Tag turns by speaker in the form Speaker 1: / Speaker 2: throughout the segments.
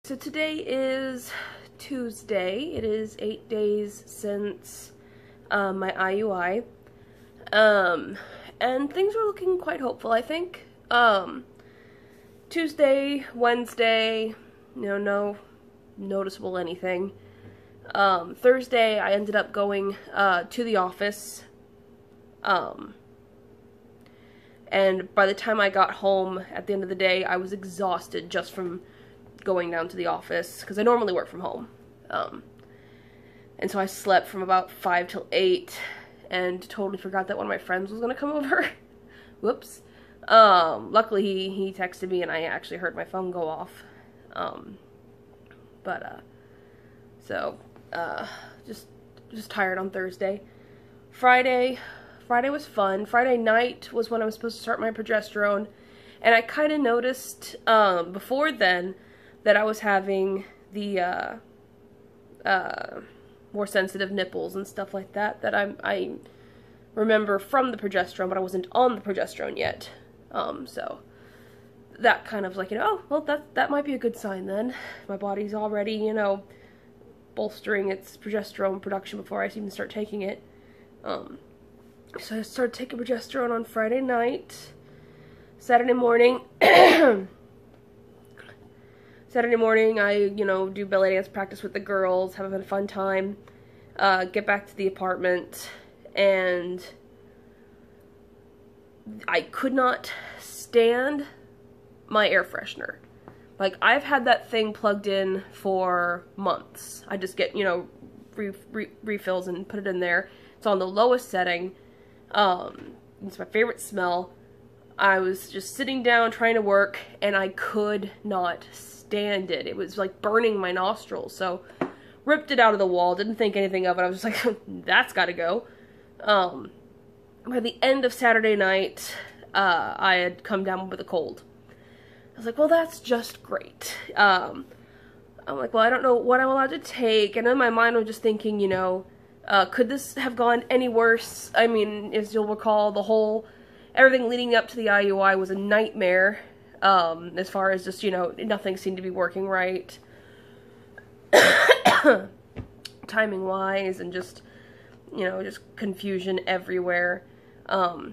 Speaker 1: So today is Tuesday. It is 8 days since my IUI. And things are looking quite hopeful, I think. Tuesday, Wednesday, no noticeable anything. Thursday, I ended up going to the office. And by the time I got home at the end of the day, I was exhausted just from going down to the office, because I normally work from home. And so I slept from about 5 till 8, and totally forgot that one of my friends was going to come over. Whoops. Luckily he texted me and I actually heard my phone go off. Just tired on Thursday. Friday was fun. Friday night was when I was supposed to start my progesterone, and I kind of noticed before then that I was having the more sensitive nipples and stuff like that I remember from the progesterone, but I wasn't on the progesterone yet. So that kind of like, oh, well, that might be a good sign then. My body's already, bolstering its progesterone production before I even start taking it. So I started taking progesterone on Friday night. Saturday morning, I, do belly dance practice with the girls, have a fun time, get back to the apartment, and I could not stand my air freshener. Like, I've had that thing plugged in for months. I just get, refills and put it in there. It's on the lowest setting. It's my favorite smell. I was just sitting down trying to work, and I could not stand it. It was like burning my nostrils. So ripped it out of the wall, didn't think anything of it. I was just like, that's gotta go. By the end of Saturday night, I had come down with a cold. I was like, well, that's just great. I'm like, well, I don't know what I'm allowed to take. And in my mind, I was just thinking, could this have gone any worse? I mean, as you'll recall, everything leading up to the IUI was a nightmare. As far as just, nothing seemed to be working right. Timing-wise, and just confusion everywhere. I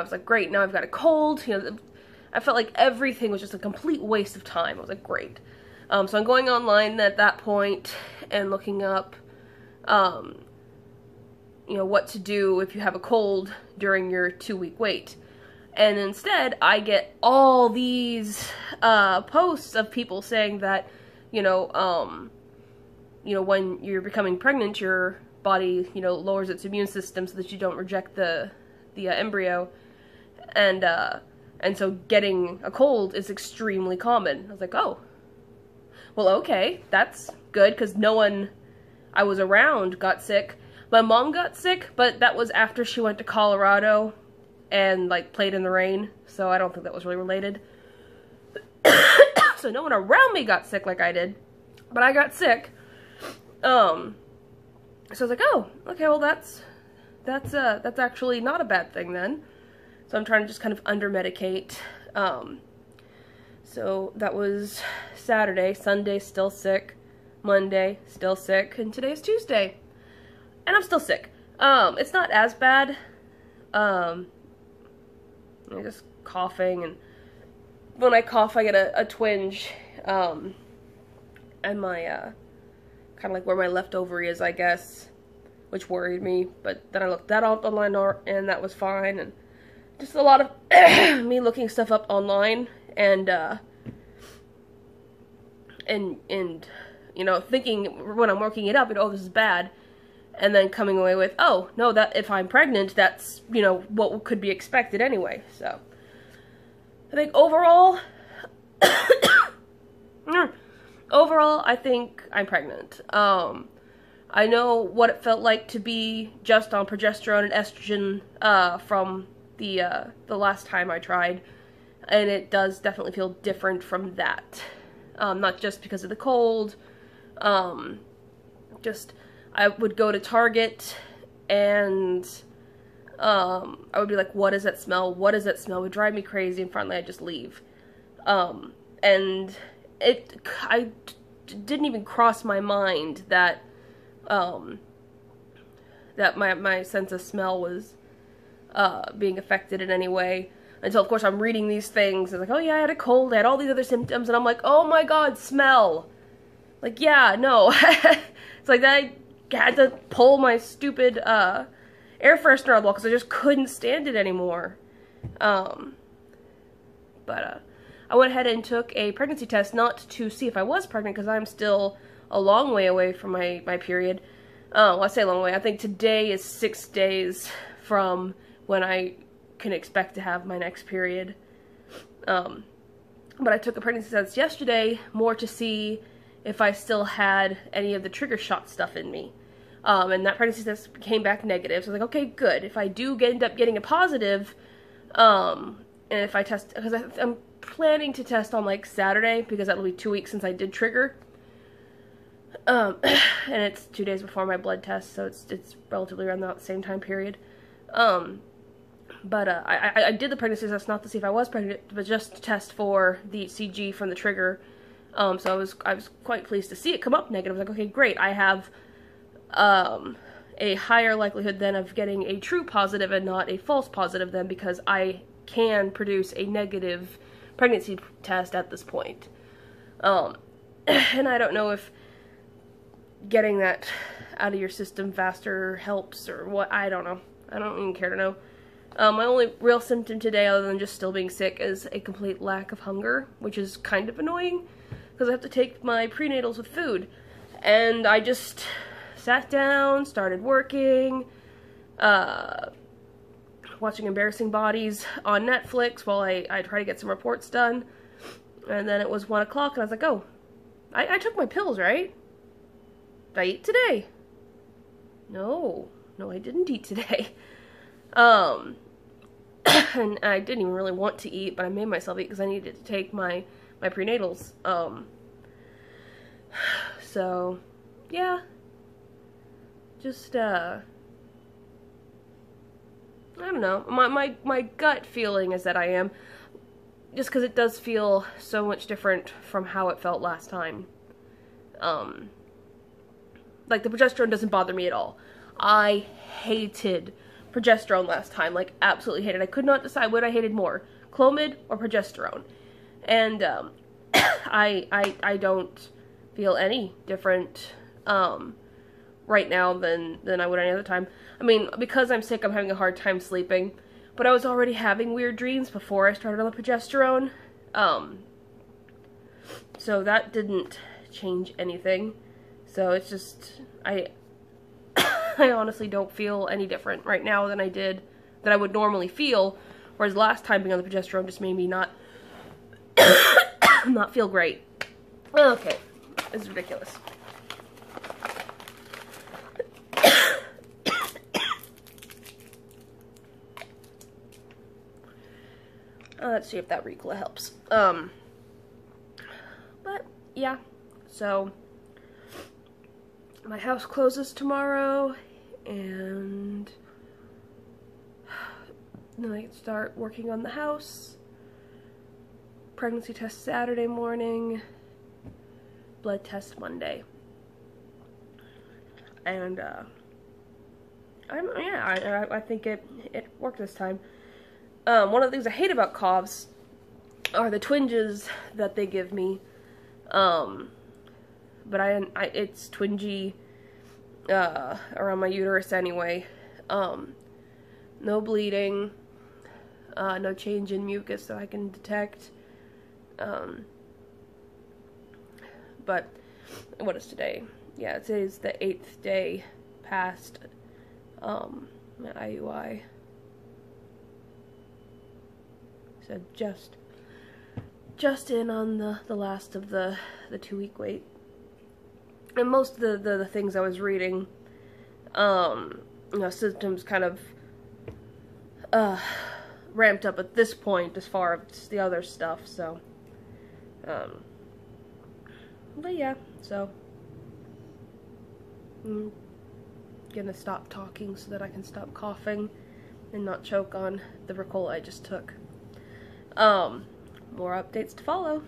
Speaker 1: was like, great, now I've got a cold. I felt like everything was just a complete waste of time. I was like, great. So I'm going online at that point and looking up, what to do if you have a cold during your 2-week wait. And instead, I get all these posts of people saying that, when you're becoming pregnant, your body, lowers its immune system so that you don't reject the embryo, and so getting a cold is extremely common. I was like, oh, well, okay, that's good, because no one I was around got sick. My mom got sick, but that was after she went to Colorado and, played in the rain, so I don't think that was really related. So no one around me got sick like I did, but I got sick. So I was like, oh, okay, well, that's actually not a bad thing then. So I'm trying to just kind of under-medicate. So that was Saturday. Sunday, still sick. Monday, still sick. And today's Tuesday. And I'm still sick. It's not as bad. I'm just coughing, and when I cough, I get a twinge, and my, kind of like where my left ovary is, I guess, which worried me, but then I looked that up online, and that was fine, and just a lot of me looking stuff up online, and thinking when I'm working it up, oh, this is bad, and then coming away with, oh, no, that if I'm pregnant, that's, what could be expected anyway. So I think overall, I think I'm pregnant. I know what it felt like to be just on progesterone and estrogen from the last time I tried, and it does definitely feel different from that. Not just because of the cold, just I would go to Target and I would be like, what is that smell? What is that smell? It would drive me crazy, and finally I'd just leave. And I didn't even cross my mind that, that my sense of smell was, being affected in any way. Until, of course, I'm reading these things, and like, oh yeah, I had a cold, I had all these other symptoms, and I'm like, oh my god, smell! Like, yeah, no. It's like that I had to pull my stupid, air freshener on the wall, because I just couldn't stand it anymore. But I went ahead and took a pregnancy test, not to see if I was pregnant, because I'm still a long way away from my period. Well, I say a long way, I think today is 6 days from when I can expect to have my next period. But I took a pregnancy test yesterday more to see if I still had any of the trigger shot stuff in me. And that pregnancy test came back negative, so I was like, okay, good. If I do end up getting a positive, and if I test, because I'm planning to test on like Saturday, because that'll be 2 weeks since I did trigger. And it's 2 days before my blood test, so it's relatively around the same time period. But I did the pregnancy test not to see if I was pregnant, but just to test for the HCG from the trigger. So I was quite pleased to see it come up negative. I was like, okay, great. I have a higher likelihood then of getting a true positive and not a false positive then, because I can produce a negative pregnancy test at this point. And I don't know if getting that out of your system faster helps or what. I don't know. I don't even care to know. My only real symptom today, other than just still being sick, is a complete lack of hunger, which is kind of annoying, because I have to take my prenatals with food. And I just sat down, started working, watching Embarrassing Bodies on Netflix while I try to get some reports done. And then it was 1 o'clock, and I was like, oh, I took my pills, right? Did I eat today? No, I didn't eat today. And I didn't even really want to eat, but I made myself eat because I needed to take my prenatals. So, yeah. Just, I don't know. My gut feeling is that I am, just because it does feel so much different from how it felt last time. Like, the progesterone doesn't bother me at all. I hated progesterone last time, like, absolutely hated. I could not decide what I hated more, Clomid or progesterone. And, I don't feel any different, right now than I would any other time. I mean, because I'm sick, I'm having a hard time sleeping, but I was already having weird dreams before I started on the progesterone, so that didn't change anything. So it's just, I honestly don't feel any different right now than I would normally feel, whereas last time being on the progesterone just made me not feel great. Okay, this is ridiculous. Let's see if that Ricola helps. But yeah, so my house closes tomorrow, and then I can start working on the house. Pregnancy test Saturday morning, blood test Monday. And I think it worked this time. One of the things I hate about coughs are the twinges that they give me. But it's twingy around my uterus anyway. No bleeding, no change in mucus that I can detect. But what is today? Yeah, today's the 8th day past my IUI. So just in on the last of the 2-week wait. And most of the things I was reading, symptoms kind of ramped up at this point as far as the other stuff, so but yeah, so I'm gonna stop talking so that I can stop coughing and not choke on the Ricola I just took. more updates to follow.